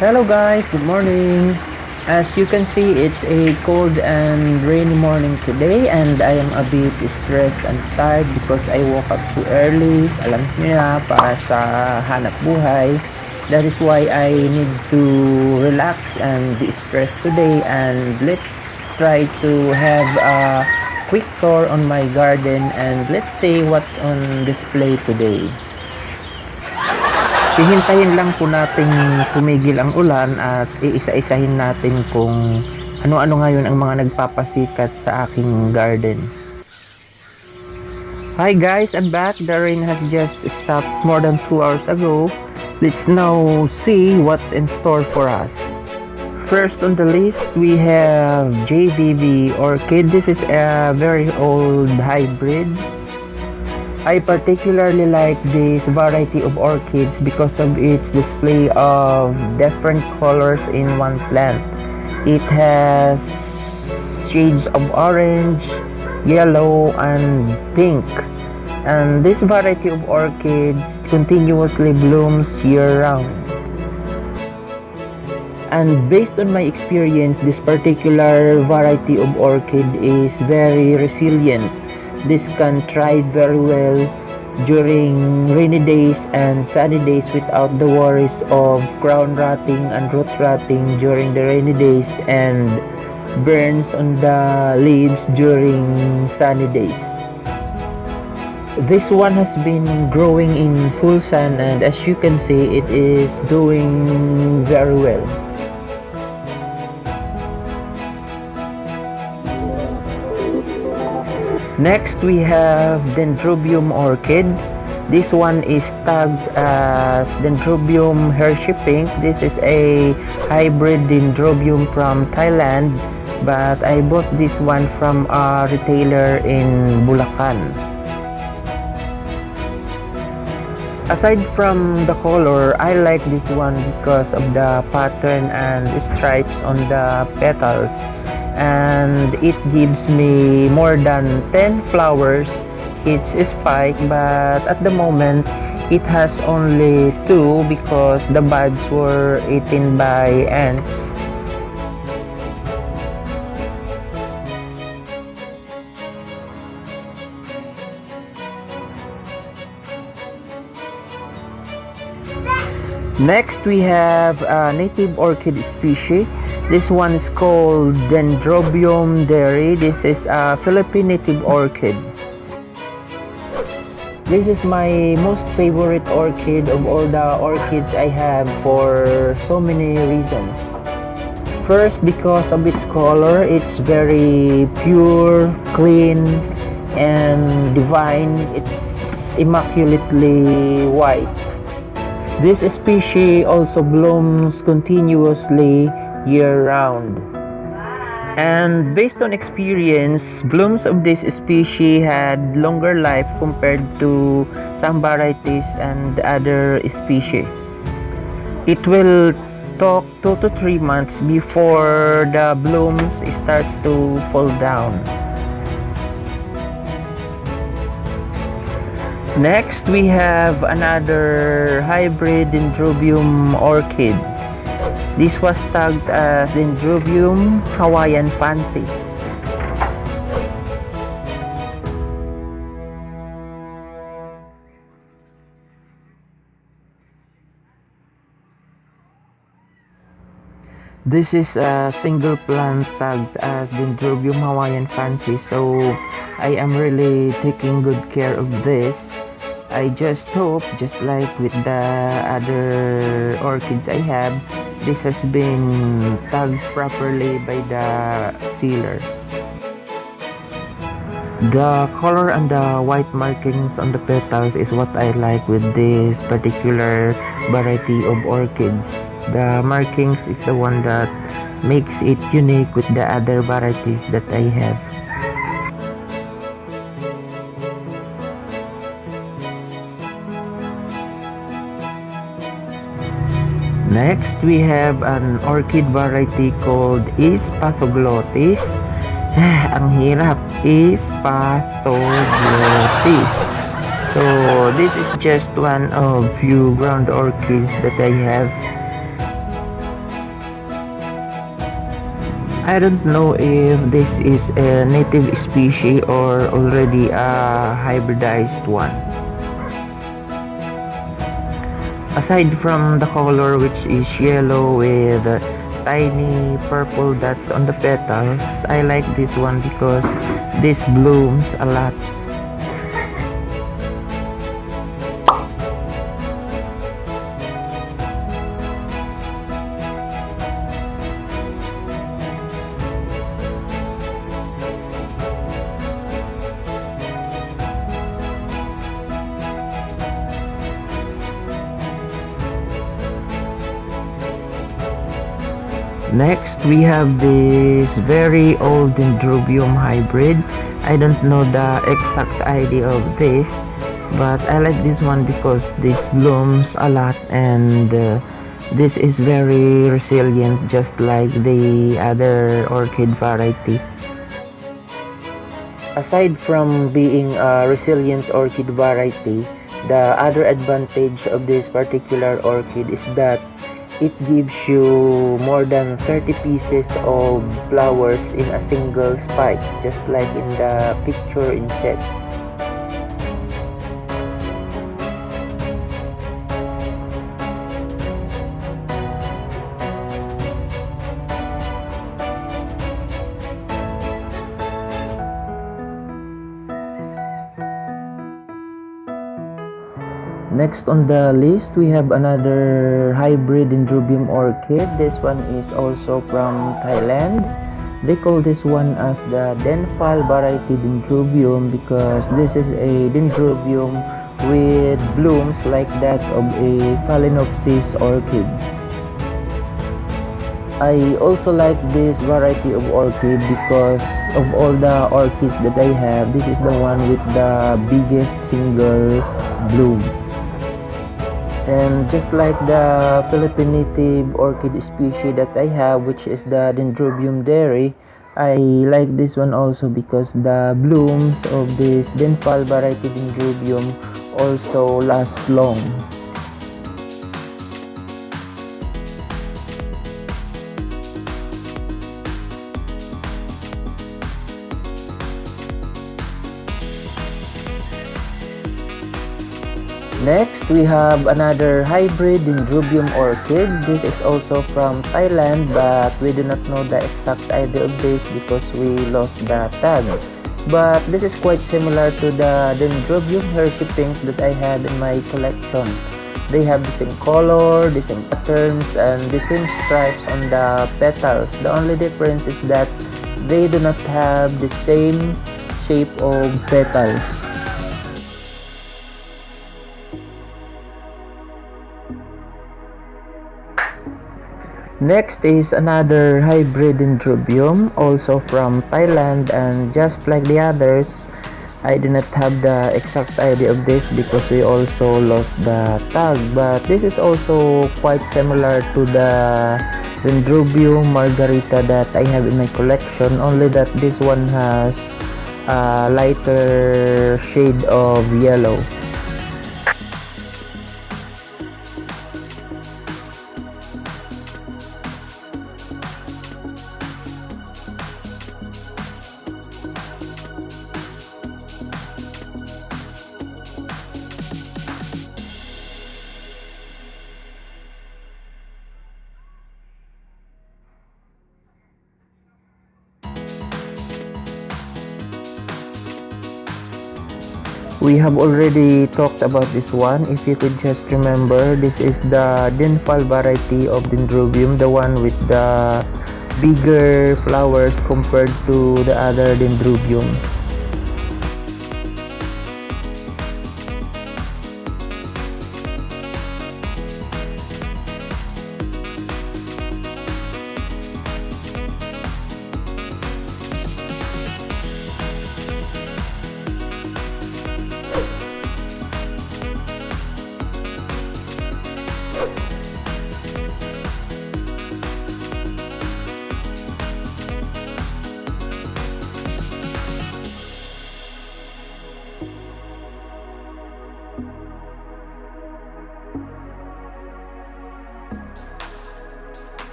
Hello guys, good morning. As you can see, it's a cold and rainy morning today and I am a bit stressed and tired because I woke up too early. Alam niyo na, para sa hanap buhay. That is why I need to relax and de-stress today, and let's try to have a quick tour on my garden and let's see what's on display today. Hihintayin lang po nating tumigil ang ulan at iisa-isahin natin kung ano-ano ngayon ang mga nagpapasikat sa aking garden. Hi guys, I'm back. The rain has just stopped more than 2 hours ago. Let's now see what's in store for us. First on the list, we have JVV orchid. This is a very old hybrid. I particularly like this variety of orchids because of its display of different colors in one plant. It has shades of orange, yellow, and pink. And this variety of orchids continuously blooms year-round. And based on my experience, this particular variety of orchid is very resilient. This can thrive very well during rainy days and sunny days without the worries of crown rotting and root rotting during the rainy days and burns on the leaves during sunny days. This one has been growing in full sun, and as you can see, it is doing very well. Next, we have Dendrobium orchid. This one is tagged as Dendrobium Hershey Pink. This is a hybrid Dendrobium from Thailand, but I bought this one from a retailer in Bulacan. Aside from the color, I like this one because of the pattern and stripes on the petals. And it gives me more than 10 flowers. It's a spike, but at the moment it has only 2 because the buds were eaten by ants. Next, we have a native orchid species. This one is called Dendrobium deri. This is a Philippine native orchid. This is my most favorite orchid of all the orchids I have for so many reasons. First, because of its color. It's very pure, clean, and divine. It's immaculately white. This species also blooms continuously year-round. And based on experience, blooms of this species had longer life compared to some varieties and other species. It will take 2 to 3 months before the blooms starts to fall down. Next, we have another hybrid Dendrobium orchid. This was tagged as Dendrobium Hawaiian Fancy. This is a single plant tagged as Dendrobium Hawaiian Fancy, so I am really taking good care of this. I just hope, just like with the other orchids I have, this has been tagged properly by the sealer. The color and the white markings on the petals is what I like with this particular variety of orchids. The markings is the one that makes it unique with the other varieties that I have. Next, we have an orchid variety called East Pathoglottis. Ang hirap. East Pathoglottis. So, this is just one of few ground orchids that I have. I don't know if this is a native species or already a hybridized one. Aside from the color, which is yellow with tiny purple dots on the petals, I like this one because this blooms a lot. Next, we have this very old Dendrobium hybrid. I don't know the exact idea of this, but I like this one because this blooms a lot, and this is very resilient just like the other orchid variety. Aside from being a resilient orchid variety, the other advantage of this particular orchid is that it gives you more than 30 pieces of flowers in a single spike, just like in the picture inset. Next on the list, we have another hybrid Dendrobium orchid. This one is also from Thailand. They call this one as the Denphal variety Dendrobium because this is a Dendrobium with blooms like that of a Phalaenopsis orchid. I also like this variety of orchid because of all the orchids that I have, this is the one with the biggest single bloom. And just like the Philippine native orchid species that I have, which is the Dendrobium dairy, I like this one also because the blooms of this Denphal variety Dendrobium also last long. Next, we have another hybrid Dendrobium orchid. This is also from Thailand, but we do not know the exact idea of this because we lost the tag. But this is quite similar to the Dendrobium Hershey Pink that I had in my collection. They have the same color, the same patterns, and the same stripes on the petals. The only difference is that they do not have the same shape of petals. Next is another hybrid Dendrobium, also from Thailand, and just like the others, I do not have the exact idea of this because we also lost the tag, but this is also quite similar to the Dendrobium Margarita that I have in my collection, only that this one has a lighter shade of yellow. We have already talked about this one. If you could just remember, this is the Denphal variety of Dendrobium, the one with the bigger flowers compared to the other Dendrobium.